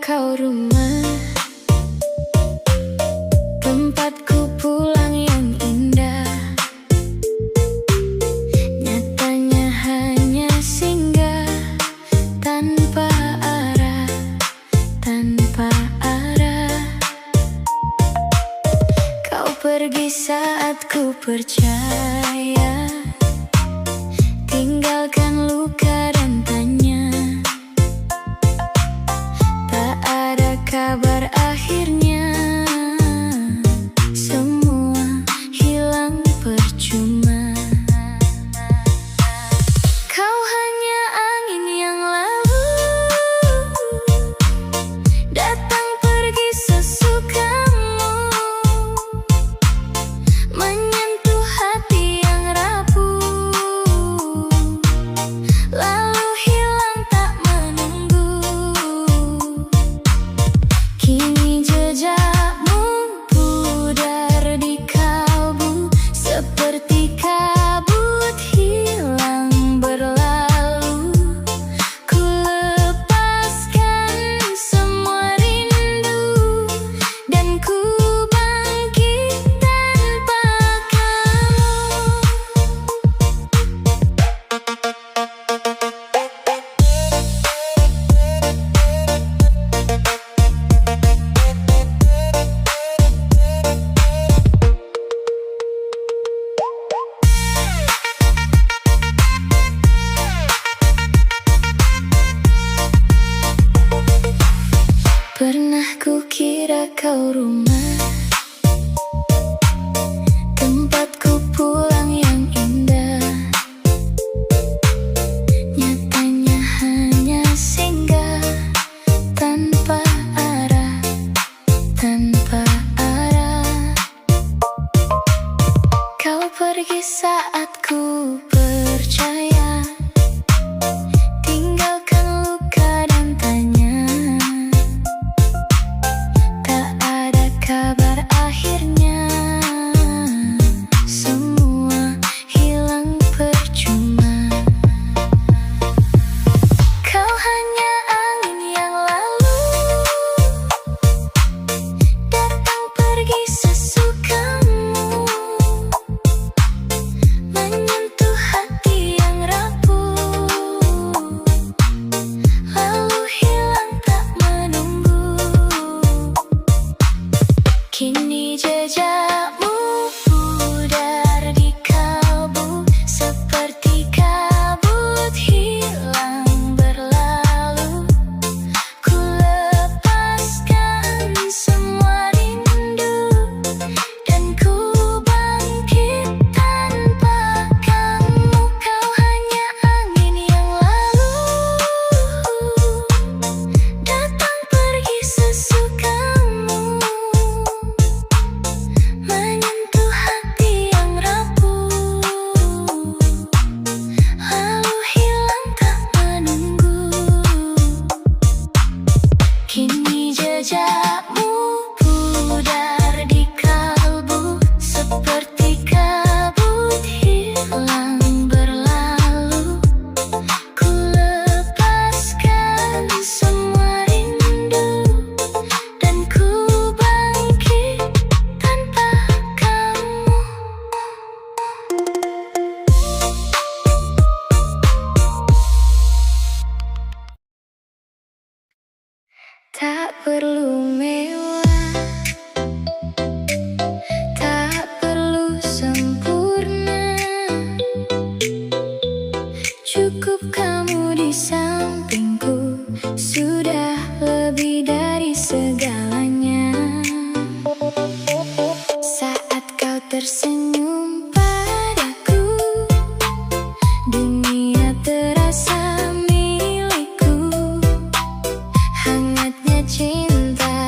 kau rumah, tempatku pulang yang indah. Nyatanya hanya singgah tanpa arah, tanpa arah. Kau pergi saat ku percaya, tinggalkan luka dan tanya. Tak ada kabar akhirnya, semua hilang percuma. Kau hanya angin yang lalu, datang pergi sesukamu, menyentuh hati yang rapuh, lalu hilang tak menunggu. Kini jejakmu pudar di kalbu, seperti kabut hilang berlalu. Ku lepaskan semua rindu dan ku bangkit tanpa kamu. Pernah ku kira kau rumah, tempatku pulang yang indah. Nyatanya hanya singgah tanpa arah, tanpa arah. Kau pergi saat ku percaya, tinggalkan luka dan tanya. Tak ada kabar akhirnya, semua hilang percuma. Kau hanya angin yang lalu, datang pergi sesukamu, menyentuh hati yang rapuh, lalu hilang tak menunggu. Kini jejakmu pudar di kalbu, seperti kabut hilang berlalu. Ku lepaskan semua rindu dan ku bangkit tanpa kamu. Kau hanya angin yang lalu, datang pergi sesukamu, menyentuh hati yang rapuh, lalu hilang tak menunggu. Kini jejakmu pudar di kalbu, seperti kabut hilang berlalu. Ku lepaskan semua rindu dan ku bangkit tanpa kamu. Tak perlu mewah, tak perlu sempurna, cukup kamu di sampingku, sudah lebih dari segalanya. Saat kau tersenyum padaku, dunia terasa milikku. Hangatnya cinta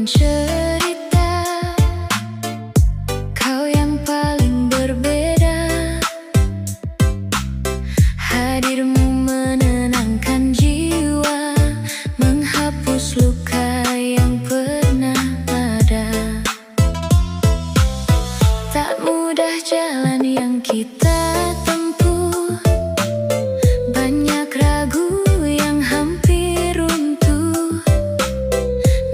akan cerita, kau yang paling berbeda. Hadirmu menenangkan jiwa, menghapus luka yang pernah ada. Tak mudah jalan yang kita tempuh, banyak ragu yang hampir runtuh,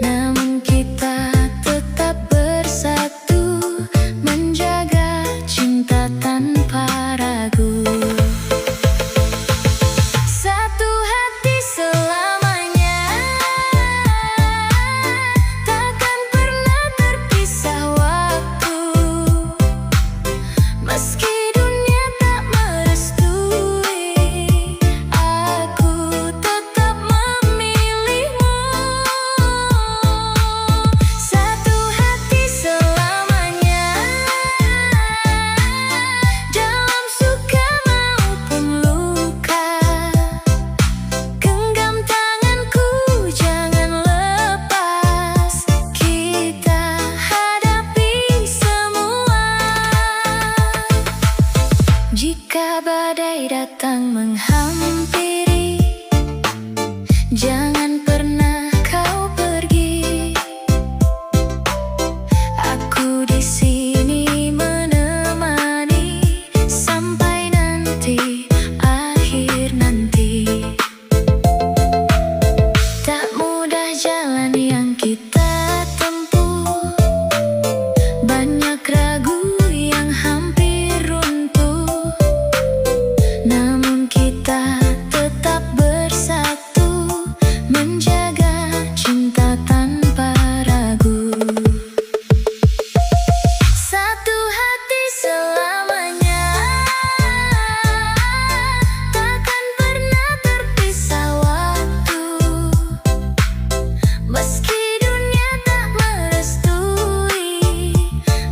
namun kita tetap bersatu, menjaga cinta tanpa ragu. Satu hati selamanya, takkan pernah terpisah waktu. Meski dunia tak merestui, aku tetap memilihmu. Satu hati selamanya, dalam suka maupun luka. Genggam tanganku, jangan lepas, kita hadapi semua. Jika badai datang menghampiri, jangan pernah kau pergi. Aku di sini menemani sampai nanti, akhir nanti. Tak mudah jalan yang kita tempuh, banyak ragu yang hampir runtuh, namun kita tetap bersatu, menjaga cinta tanpa ragu. Satu hati selamanya, takkan pernah terpisah waktu. Meski dunia tak merestui,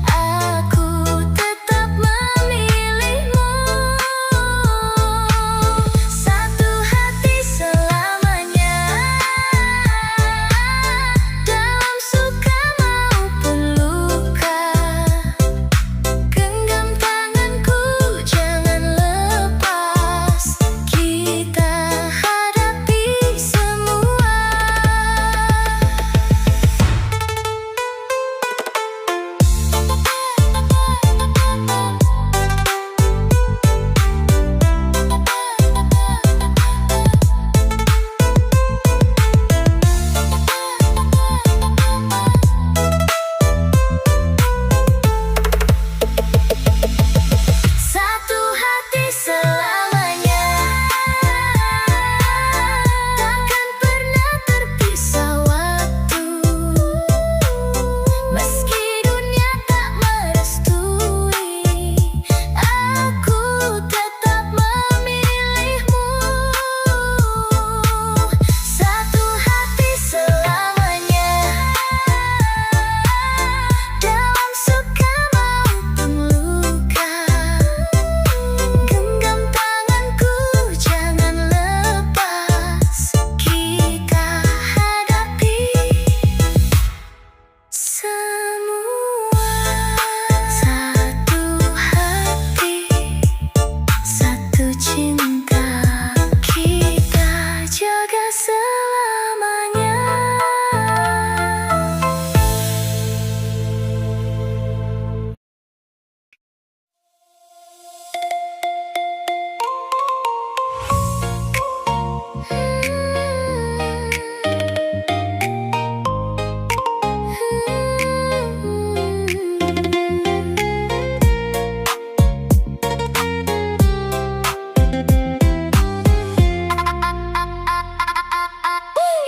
aku tetap memilihmu. Satu hati selamanya, dalam suka maupun luka. Genggam tanganku, jangan lepas, kita hadapi semua. Satu hati selamanya, takkan pernah terpisah waktu. Meski dunia tak merestui, aku tetap memilihmu. Satu hati selamanya, dalam suka maupun luka. Genggam tanganku, jangan lepas, kita hadapi semua. Satu hati, satu cinta, kita jaga selamanya.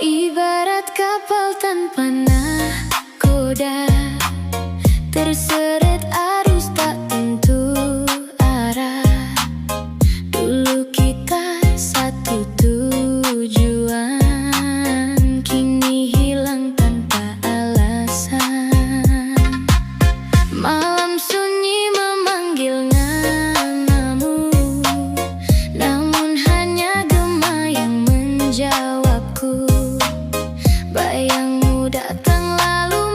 Ibarat kapal tanpa nahkoda, terseret arus tak tentu arah. Dulu kita satu tujuan, kini hilang tanpa alasan. Malam sunyi memanggil namamu, namun hanya gema yang menjawabku. Bayangmu datang lalu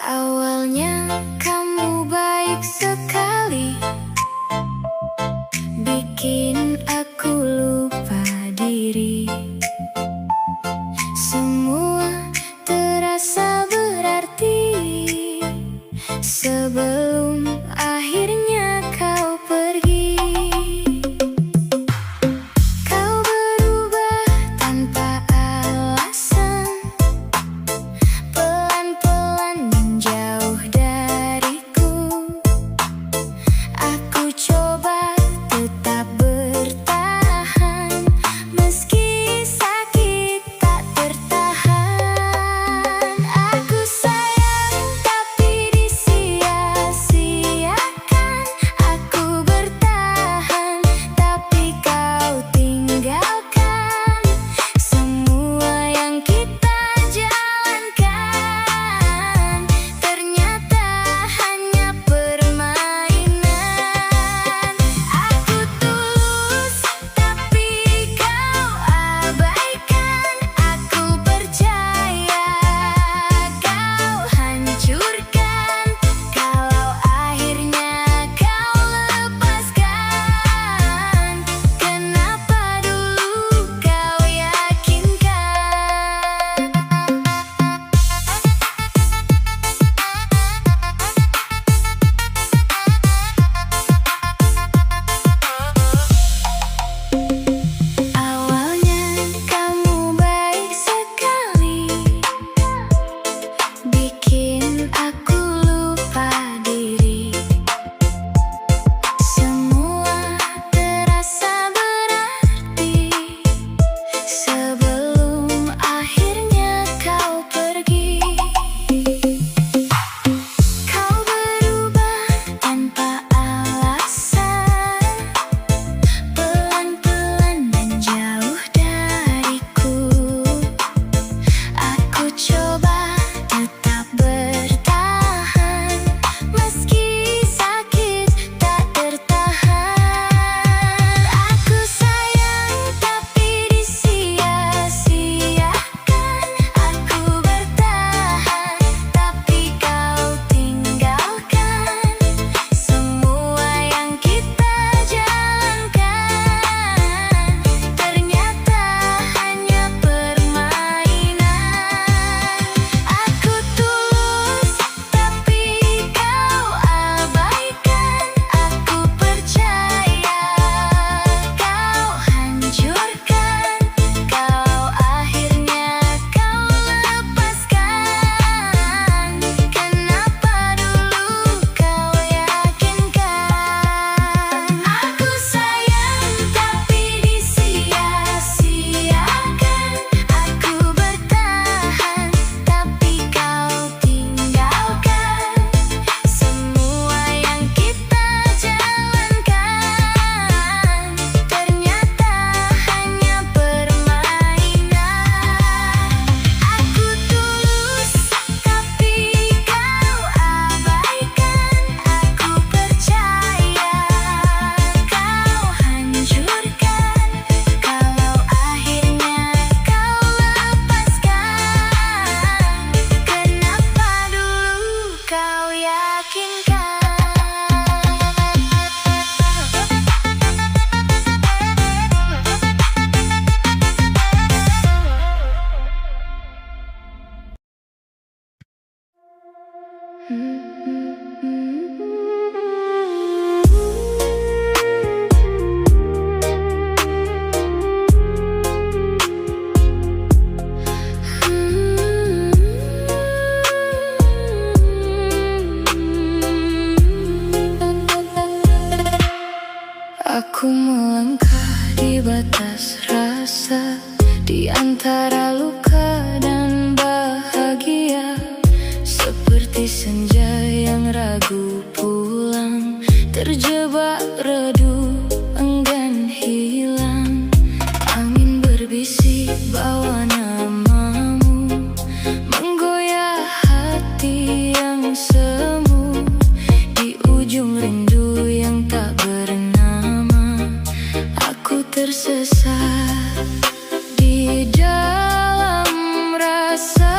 Awalnya kamu baik sekali, bikin aku lupa diri. Semua terasa berarti sebelum akhirnya kau pergi. Kau berubah tanpa alasan, pelan-pelan menjauh dariku. Aku coba tetap bertahan, meski sakit tak tertahan. Aku sayang tapi disia-siakan. Aku bertahan tapi kau tinggalkan. Semua yang kita jalankan ternyata hanya permainan. Aku tulus tapi kau abaikan. Aku percaya kau hancurkan. Kalau akhirnya kau lepaskan, kenapa dulu kau yakinkan? Awalnya kamu baik sekali, bikin aku lupa diri. Semua terasa berarti sebelum akhirnya kau pergi. Kau berubah tanpa alasan, pelan-pelan menjauh dariku. Aku coba tetap bertahan, meski sakit tak tertahan. Aku sayang tapi disia-siakan. Aku bertahan tapi kau tinggalkan. Semua yang kita jalankan ternyata hanya permainan. Aku tulus tapi kau abaikan. Aku percaya kau hancurkan. Kalau akhirnya kau lepaskan, kenapa dulu kau yakinkan? Aku sayang tapi disia-siakan. Aku bertahan tapi kau tinggalkan. Semua yang kita jalankan ternyata hanya permainan. Aku tulus tapi kau abaikan. Aku percaya kau hancurkan. Kalau akhirnya kau lepaskan, kenapa dulu kau yakinkan? Aku melangkah di batas rasa, di antara luka dan bahagia. Seperti senja yang ragu pulang, terjebak redup enggan hilang. Angin berbisik bawa namamu, menggoyah hati yang semu. Di ujung rindu yang tak bernama, aku tersesat di dalam rasa.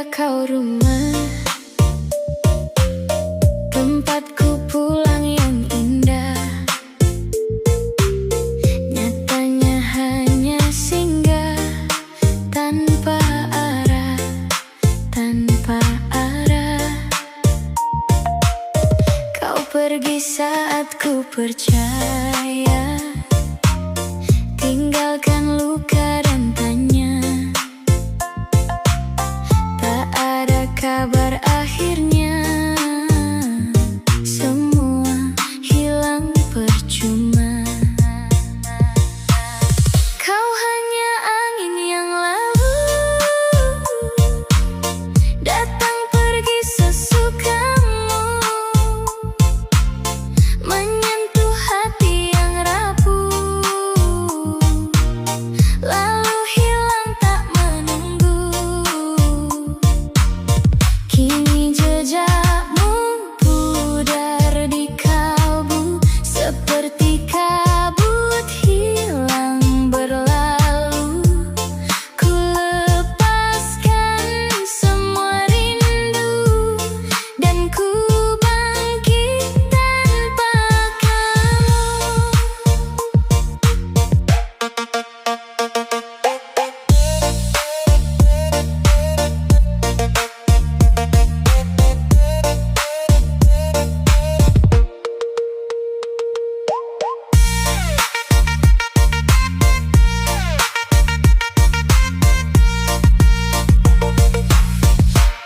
kira kau rumah, tempatku pulang yang indah. Nyatanya hanya singgah tanpa arah, tanpa arah. Kau pergi saat ku percaya, tinggalkan luka dan tanya. Tak ada kabar akhirnya, semua hilang percuma. Kau hanya angin yang lalu, datang pergi sesukamu, menyentuh hati yang rapuh, lalu hilang tak menunggu. Kini jejakmu pudar di kalbu, seperti kabut hilang berlalu. Ku lepaskan semua rindu, dan ku bangkit tanpa kamu.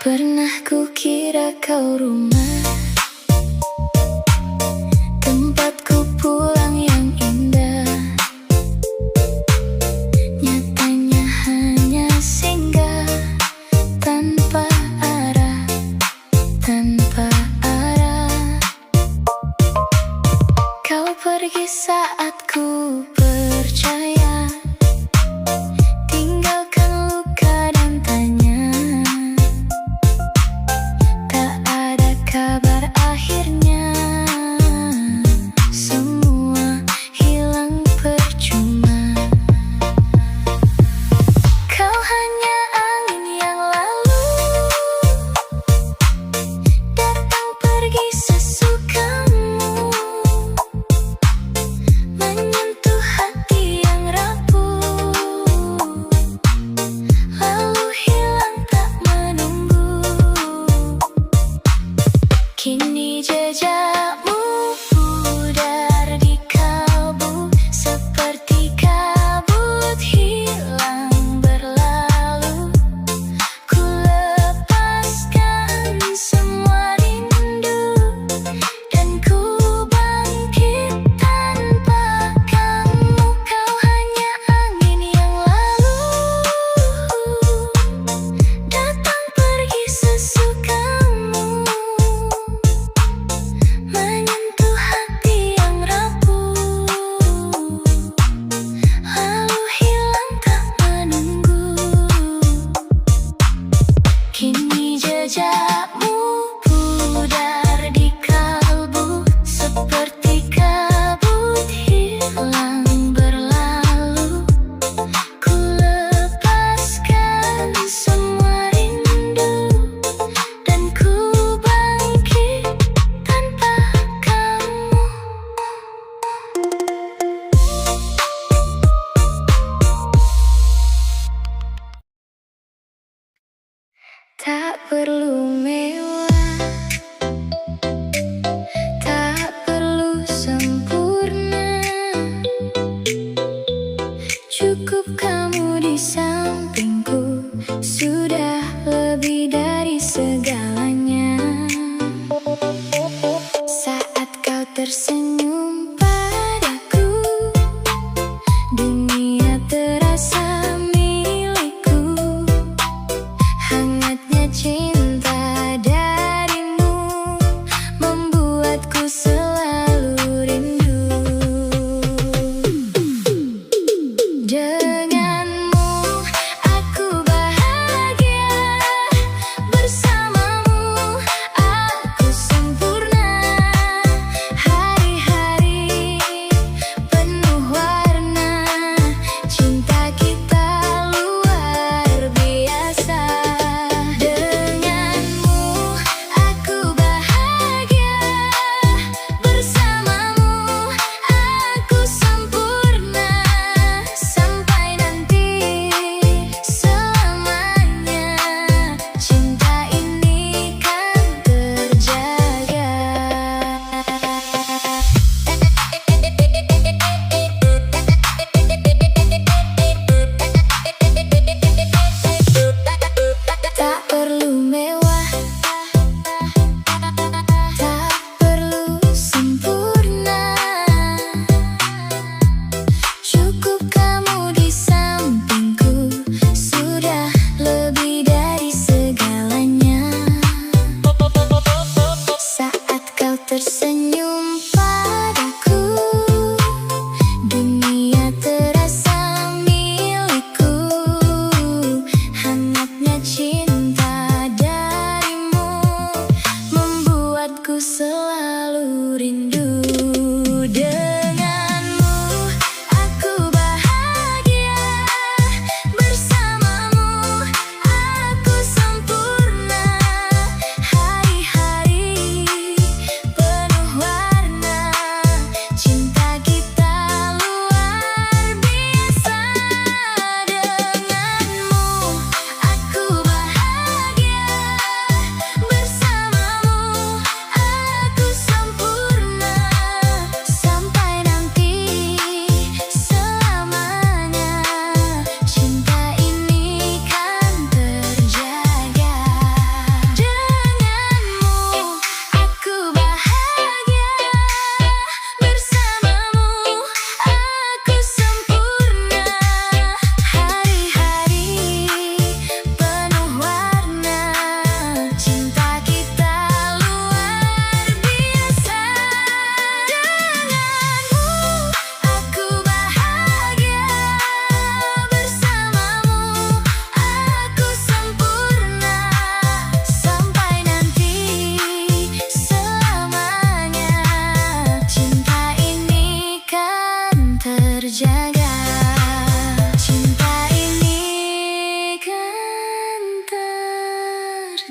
Pernah ku kira kau rumah, tempatku pulang yang indah. Nyatanya hanya singgah tanpa arah, tanpa arah. Kau pergi saat ku percaya, tinggalkan luka dan tanya. Tak ada kabar akhirnya, semua hilang percuma. Kau hanya angin yang lalu, datang pergi sesukamu, menyentuh hati yang rapuh, lalu hilang tak menunggu. Kini jejakmu pudar di kalbu, seperti kabut hilang berlalu. Ku lepaskan semua rindu, dan ku bangkit tanpa kamu. Kau hanya angin yang lalu, datang pergi sesukamu, menyentuh hati yang rapuh, lalu hilang tak menunggu. Kini jejakmu pudar di kalbu, seperti kabut hilang berlalu. Ku lepaskan semua rindu, dan ku bangkit tanpa kamu. Tak perlu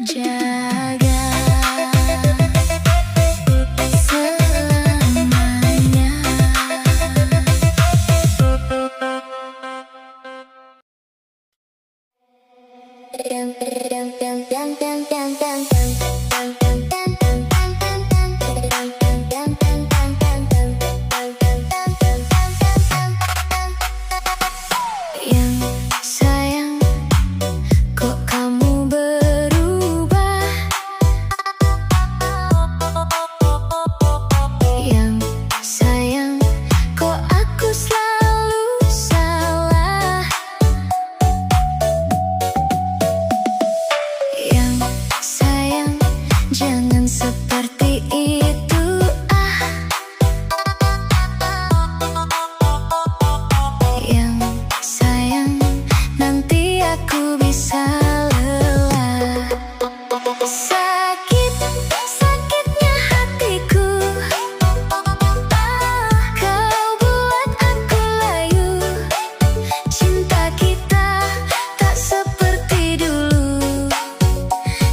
jaga selamanya. Yang sayang, kok kamu berubah? Yang sayang, kok aku selalu salah? Yang sayang, jangan seperti itu, ah. Yang sayang, nanti aku bisa lelah. Sakit, sakitnya hatiku, kau buat aku layu. Cinta kita tak seperti dulu,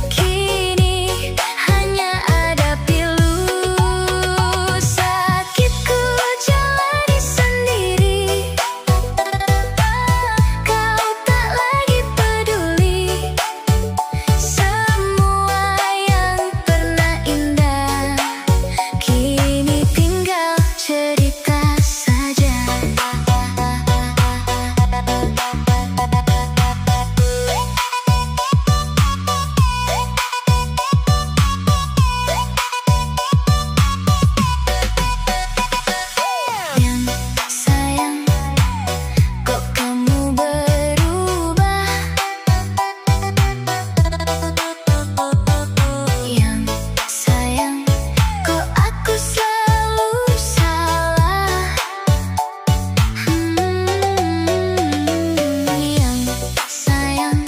kini hanya ada pilu. Sakitku jalani sendiri, kau tak lagi peduli. Semua yang pernah indah kini tinggal cerita saja. Yang sayang, kok kamu berubah? Yang sayang, kok aku selalu salah? Yang sayang,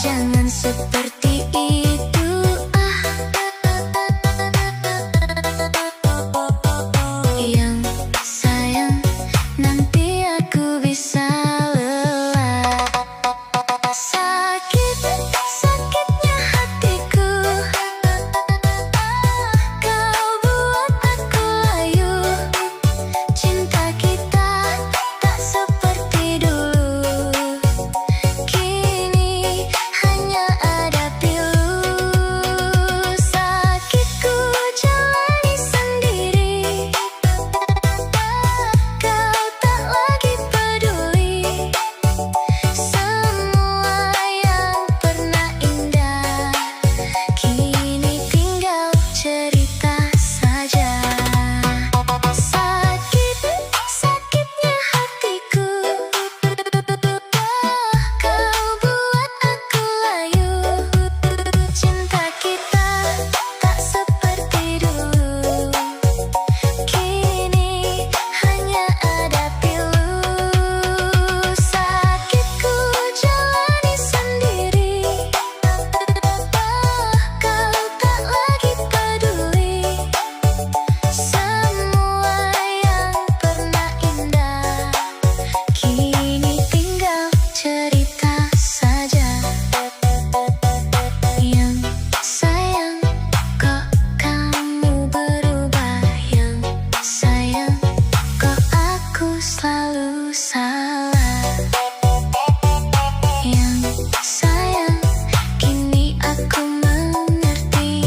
jangan seperti itu, ah. Yang sayang, nanti aku bisa lelah. Sakit, sakitnya hatiku, kau buat aku layu. Cinta kita tak seperti dulu, kini hanya ada pilu. Sakitku jalani sendiri, kau tak lagi peduli. Semua yang pernah indah kini tinggal cerita saja. Sakit, sakitnya hatiku, kau buat aku layu. Cinta kita tak seperti dulu, kini hanya ada pilu. Sakitku jalani sendiri, kau tak lagi peduli. Semua yang pernah indah kini tinggal cerita saja. Yang sayang, kok kamu berubah? Yang sayang, kok aku selalu salah? Yang sayang, kini aku mengerti,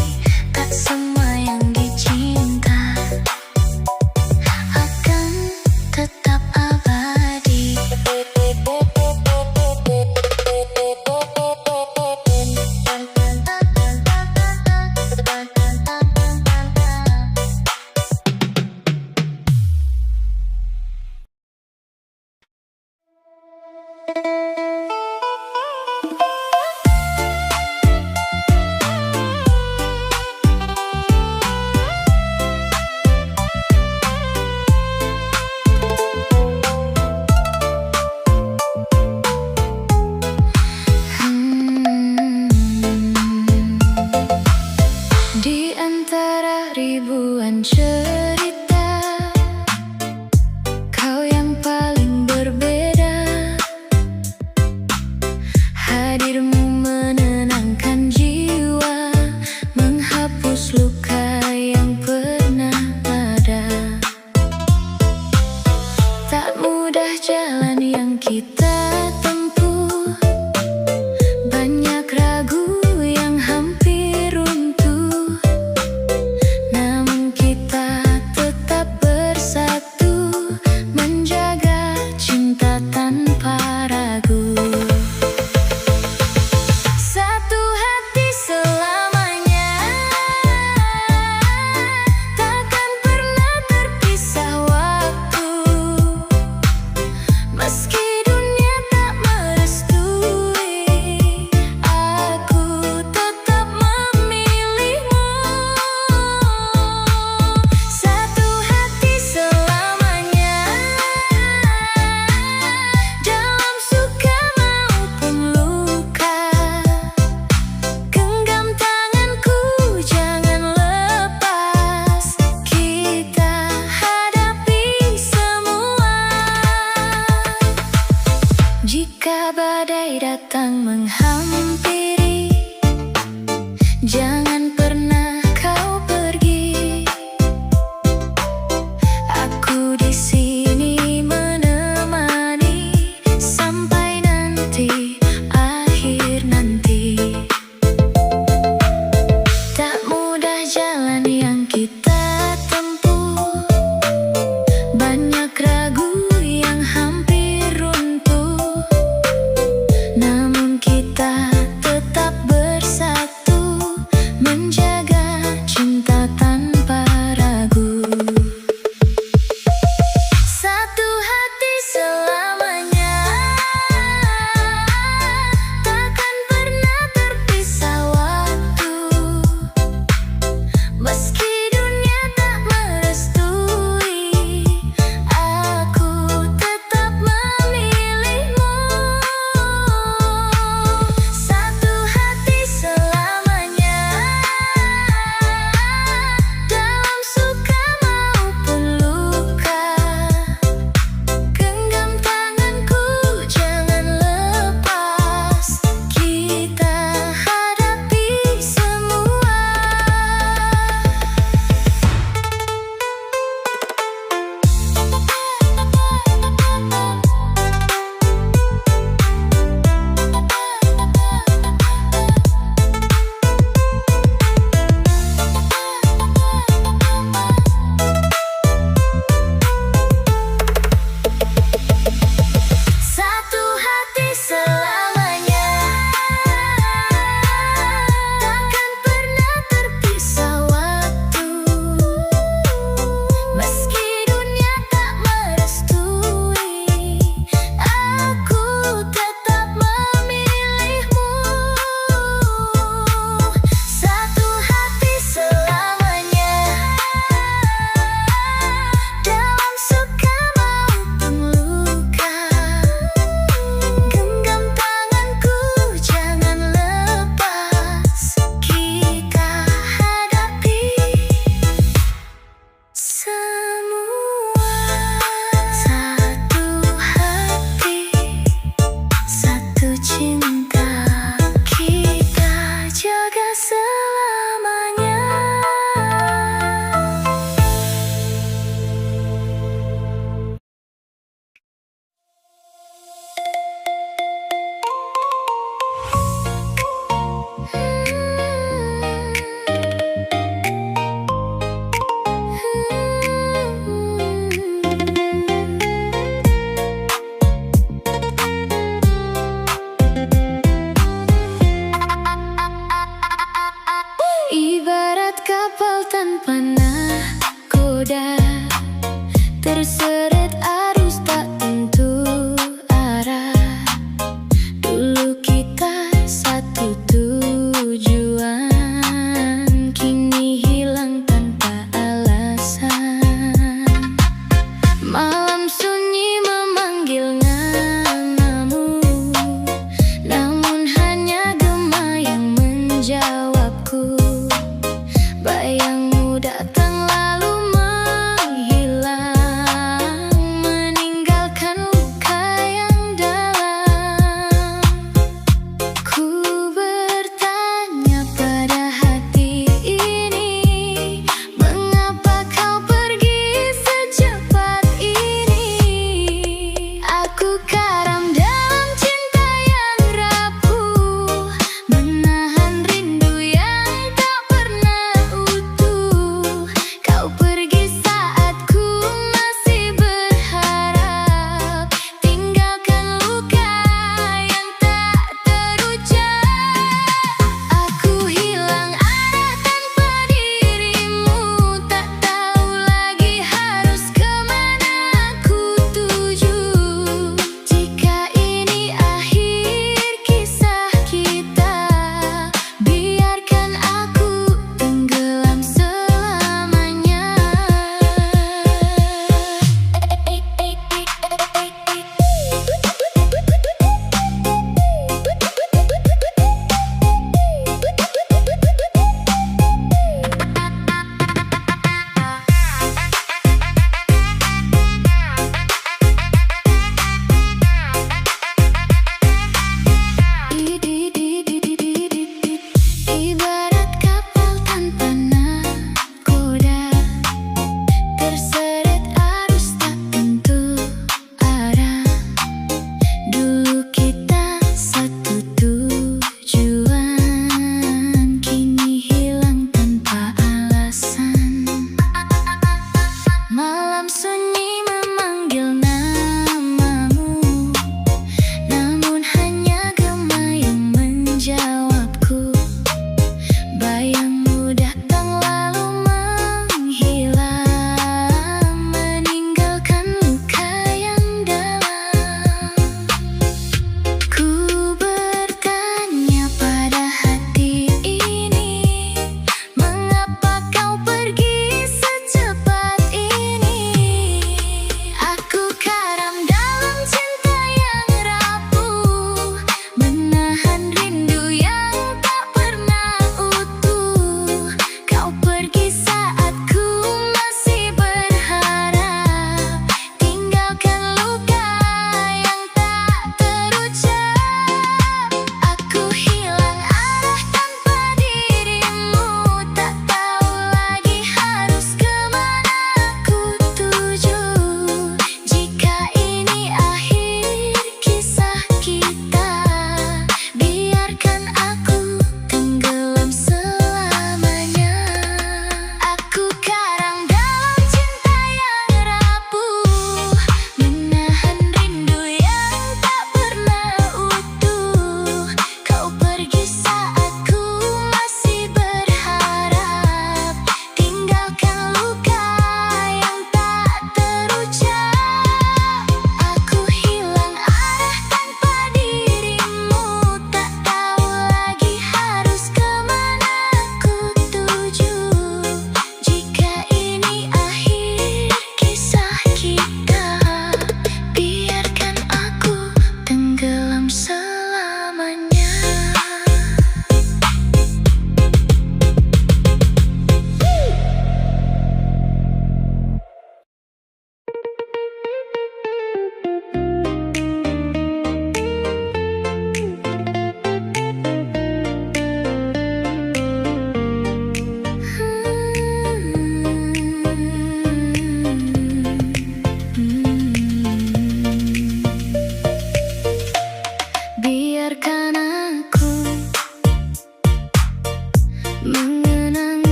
tak semua yang dicinta akan tetap abadi. Di antara ribuan cerita, kau yang paling berbeda. Hadirmu menenangkan jiwa. kapal tanpa nahkoda, terseret arus tak tentu arah. Dulu kita satu tujuan, kini hilang tanpa alasan. Malam sunyi memanggil namamu, namun hanya gema yang menjawabku. Bayang